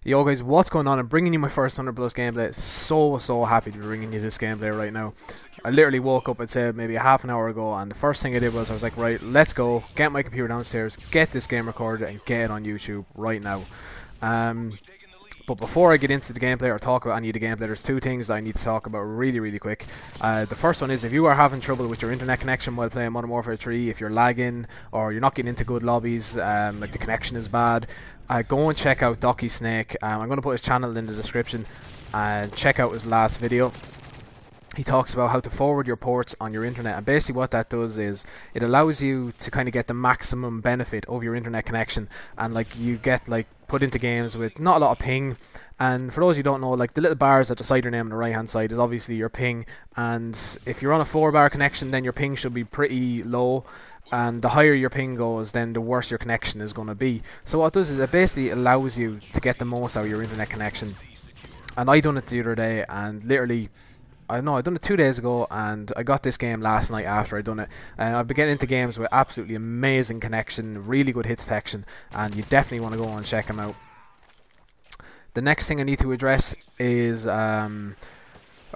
Yo guys, what's going on? I'm bringing you my first 100 plus gameplay. So happy to be bringing you this gameplay right now. I literally woke up, I'd say maybe a half an hour ago, and the first thing I did was I was like, right, let's go, get my computer downstairs, get this game recorded and get it on YouTube right now. But before I get into the gameplay or talk about any of the gameplay, there's two things that I need to talk about really quick. The first one is, if you are having trouble with your internet connection while playing Modern Warfare 3, if you're lagging or you're not getting into good lobbies, like the connection is bad, go and check out Docky Snake. I'm going to put his channel in the description and check out his last video. He talks about how to forward your ports on your internet, and basically what that does is it allows you to kind of get the maximum benefit of your internet connection, and like you get like put into games with not a lot of ping. And for those who don't know, like the little bars at the side of your name on the right hand side is obviously your ping, and if you're on a 4-bar connection then your ping should be pretty low, and the higher your ping goes then the worse your connection is going to be. So what it does is it basically allows you to get the most out of your internet connection. And I done it the other day, and literally I done it 2 days ago, and I got this game last night after I done it. I've been getting into games with absolutely amazing connection, really good hit detection, and you definitely want to go and check them out. The next thing I need to address is a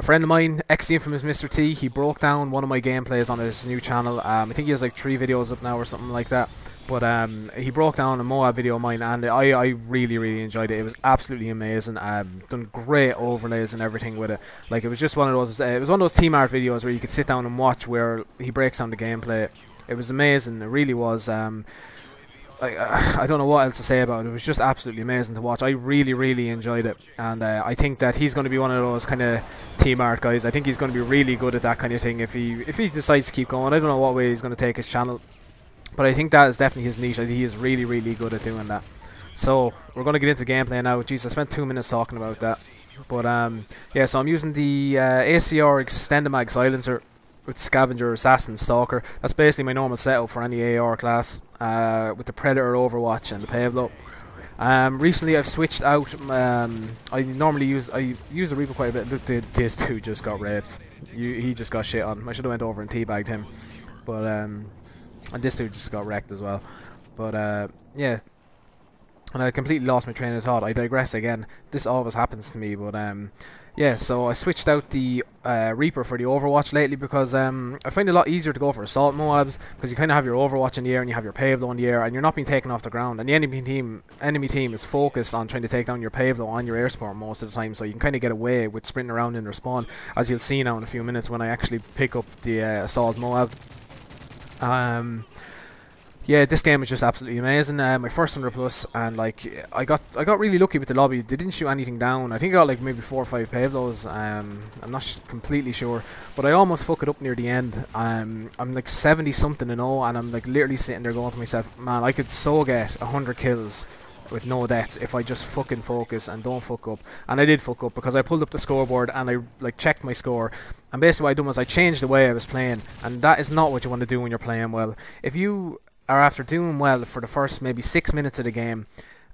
friend of mine, ex-infamous Mr. T. He broke down one of my gameplays on his new channel. I think he has like 3 videos up now or something like that. But he broke down a MOAB video of mine, and I really enjoyed it. It was absolutely amazing. Done great overlays and everything with it. Like, it was just one of those. It was one of those team art videos where you could sit down and watch, where he breaks down the gameplay. It was amazing. It really was. I don't know what else to say about it. It was just absolutely amazing to watch. I really enjoyed it, and I think that he's going to be one of those kind of team art guys. I think he's going to be really good at that kind of thing if he decides to keep going. I don't know what way he's going to take his channel, but I think that is definitely his niche. I think he is really good at doing that. So we're going to get into gameplay now. Jeez, I spent 2 minutes talking about that. But yeah, so I'm using the ACR Extended Mag Silencer with Scavenger, Assassin, Stalker. That's basically my normal setup for any AR class, with the Predator, Overwatch and the Pavlo. Recently I've switched out. I use the Reaper quite a bit. Look, this dude just got raped. He just got shit on. I should have went over and teabagged him, but and this dude just got wrecked as well. But yeah, and I completely lost my train of thought. I digress again. This always happens to me, but yeah, so I switched out the Reaper for the Overwatch lately because I find it a lot easier to go for assault MOABs, because you kind of have your Overwatch in the air and you have your Pavlo in the air, and you're not being taken off the ground, and the enemy team is focused on trying to take down your Pavlo on your air support most of the time, so you can kind of get away with sprinting around in respawn, as you'll see now in a few minutes when I actually pick up the assault MOAB. Yeah, this game is just absolutely amazing. My first 100 plus, and like I got really lucky with the lobby. They didn't shoot anything down. I think I got like maybe 4 or 5 Pavlos. I'm not completely sure, but I almost fuck it up near the end. I'm like 70 something and all, and I'm like literally sitting there going to myself, man, I could so get 100 kills with no deaths if I just fucking focus and don't fuck up. And I did fuck up, because I pulled up the scoreboard and I like checked my score, and basically what I done was I changed the way I was playing, and that is not what you want to do when you're playing well. If you are after doing well for the first maybe 6 minutes of the game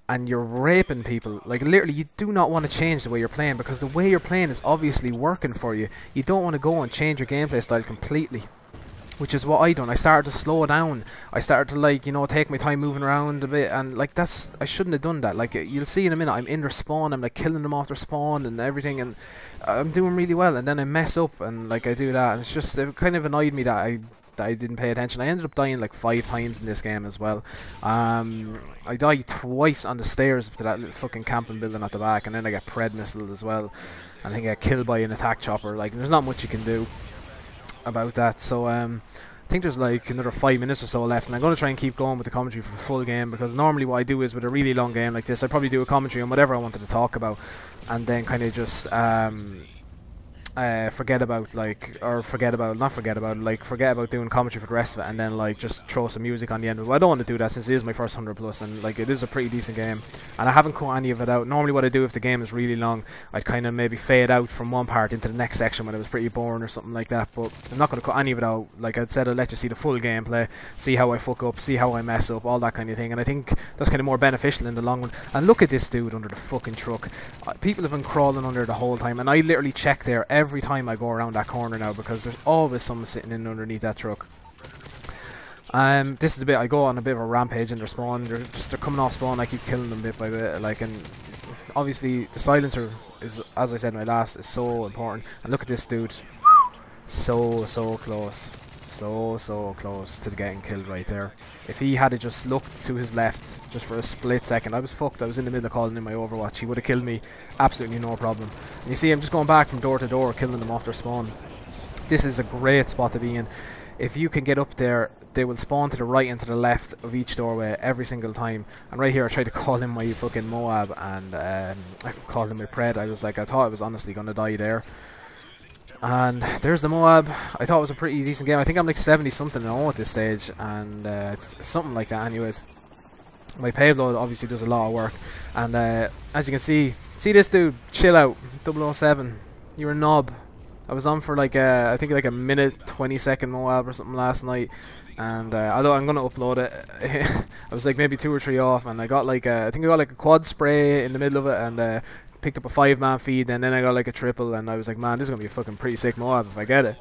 and you're raping people, like literally you do not want to change the way you're playing, because the way you're playing is obviously working for you. You don't want to go and change your gameplay style completely, which is what I done. I started to slow down. I started to, like, you know, take my time moving around a bit, and like I shouldn't have done that. Like, you'll see in a minute I'm in their spawn, I'm like killing them off their spawn and everything, and I'm doing really well, and then I mess up and like I do that, and it's just, it kind of annoyed me that I didn't pay attention. I ended up dying like 5 times in this game as well. I died twice on the stairs to that little fucking camping building at the back, and then I got pred missiled as well, and I think I got killed by an attack chopper. Like, there's not much you can do about that. So I think there's like another 5 minutes or so left, and I'm going to try and keep going with the commentary for the full game, because normally what I do is with a really long game like this, I probably do a commentary on whatever I wanted to talk about, and then kind of just forget about doing commentary for the rest of it, and then like just throw some music on the end. Well, I don't want to do that since it is my first 100 plus, and like it is a pretty decent game, and I haven't cut any of it out. Normally what I do if the game is really long, I'd kind of maybe fade out from one part into the next section when it was pretty boring or something like that, but I'm not going to cut any of it out. Like I said, I'll let you see the full gameplay, see how I fuck up, see how I mess up, all that kind of thing, and I think that's kind of more beneficial in the long run. And look at this dude under the fucking truck. People have been crawling under the whole time, and I literally check there every time I go around that corner now, because there's always someone sitting in underneath that truck. This is the bit I go on a bit of a rampage in their spawn. They're coming off spawn. I keep killing them bit by bit, like, and obviously the silencer is, as I said in my last, is so important. And look at this dude, so close, so close to getting killed right there. If he had just looked to his left just for a split second, I was fucked. I was in the middle of calling in my Overwatch. He would have killed me, absolutely no problem. And you see, I'm just going back from door to door, killing them off their spawn. This is a great spot to be in. If you can get up there, they will spawn to the right and to the left of each doorway every single time. And right here, I tried to call in my fucking MOAB, and I called in my Pred. I was like, I thought I was honestly going to die there. And there's the MOAB. I thought it was a pretty decent game. I think I'm like 70 something at this stage, and it's something like that anyways. My payload obviously does a lot of work, and as you can see this dude, chill out, 007, you're a knob. I was on for like I think like a minute 20-second MOAB or something last night, and although I'm gonna upload it, I was like maybe 2 or 3 off, and I got like I think I got like a quad spray in the middle of it, and picked up a 5-man feed, and then I got like a triple, and I was like, man, this is gonna be a fucking pretty sick MOAB if I get it.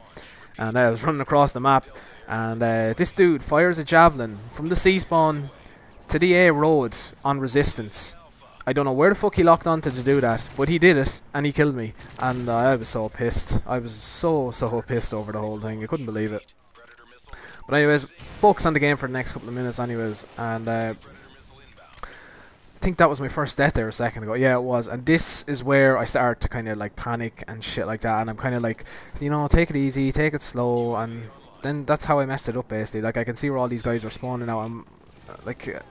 And I was running across the map, and this dude fires a javelin from the C spawn to the A road on resistance. I don't know where the fuck he locked onto to do that, but he did it, and he killed me, and I was so pissed. I was so pissed over the whole thing. I couldn't believe it. But anyways, focus on the game for the next couple of minutes anyways, and I think that was my first death there a second ago. Yeah, it was. And this is where I start to kind of like panic and shit like that, and I'm kind of like, you know, take it easy, take it slow, and then that's how I messed it up basically. Like, I can see where all these guys are spawning out. I'm like,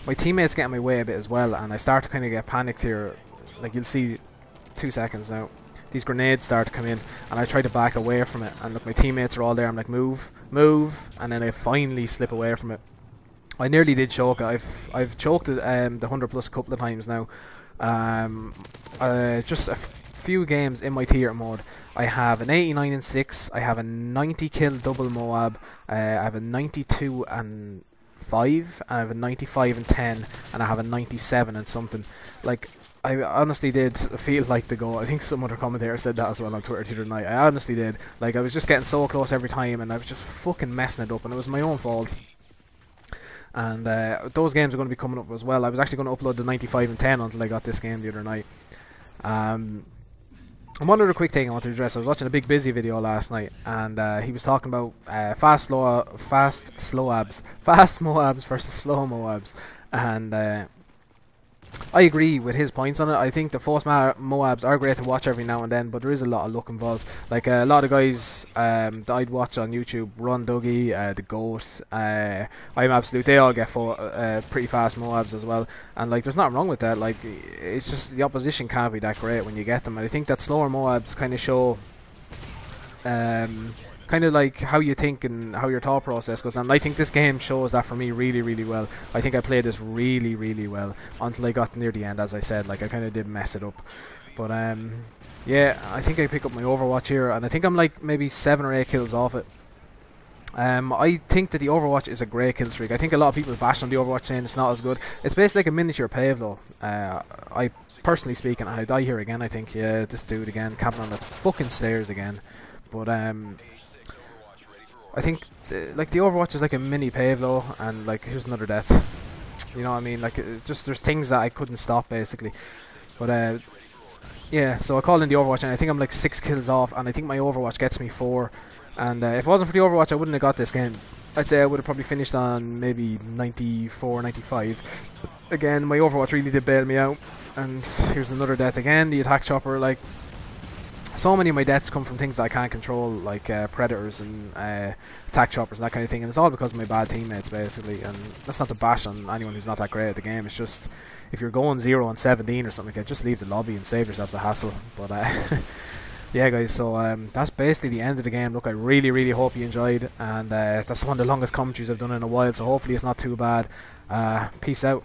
my teammates get in my way a bit as well, and I start to kind of get panicked here. Like, you'll see 2 seconds now, these grenades start to come in, and I try to back away from it, and look, my teammates are all there. I'm like, move, and then I finally slip away from it. I nearly did choke. I've choked it, the 100+ a couple of times now. Just a few games in my tier mode. I have an 89 and 6. I have a 90 kill double MOAB. I have a 92 and 5. I have a 95 and 10, and I have a 97 and something. Like, I honestly did feel like the goal. I think some other commentator said that as well on Twitter the other night. I honestly did. Like, I was just getting so close every time, and I was just fucking messing it up, and it was my own fault. And those games are going to be coming up as well. I was actually going to upload the 95 and 10 until I got this game the other night. And one other quick thing I want to address. I was watching a Big Busy video last night, and he was talking about fast MOABs versus slow MOABs. And I agree with his points on it. I think the fast MOABs are great to watch every now and then, but there is a lot of luck involved. Like, a lot of guys that I'd watch on YouTube, Run Dougie, The Goat, I'm Absolute, they all get pretty fast MOABs as well. And like, there's nothing wrong with that. Like, it's just the opposition can't be that great when you get them. And I think that slower MOABs kind of show kind of like how you think and how your thought process goes. And I think this game shows that for me really well. I think I played this really well until I got near the end. As I said, like, I kind of did mess it up, but yeah, I think I pick up my Overwatch here, and I think I'm like maybe 7 or 8 kills off it. I think that the Overwatch is a great kill streak. I think a lot of people bash on the Overwatch saying it's not as good. It's basically like a miniature Pavlo. I personally speaking, I die here again. I think, yeah, this dude again camping on the fucking stairs again. But I think like the Overwatch is like a mini Pavlo, and like, here's another death. You know what I mean? Like, just there's things that I couldn't stop basically. But yeah, so I called in the Overwatch, and I think I'm like 6 kills off, and I think my Overwatch gets me 4. And if it wasn't for the Overwatch, I wouldn't have got this game. I'd say I would have probably finished on maybe 94, 95. Again, my Overwatch really did bail me out. And here's another death again. The attack chopper, like, so many of my deaths come from things that I can't control, like predators and attack choppers and that kind of thing, and it's all because of my bad teammates basically. And that's not to bash on anyone who's not that great at the game. It's just, if you're going 0 and 17 or something like that, just leave the lobby and save yourself the hassle. But yeah guys, so that's basically the end of the game. Look, I really hope you enjoyed, and that's one of the longest commentaries I've done in a while, so hopefully it's not too bad. Peace out.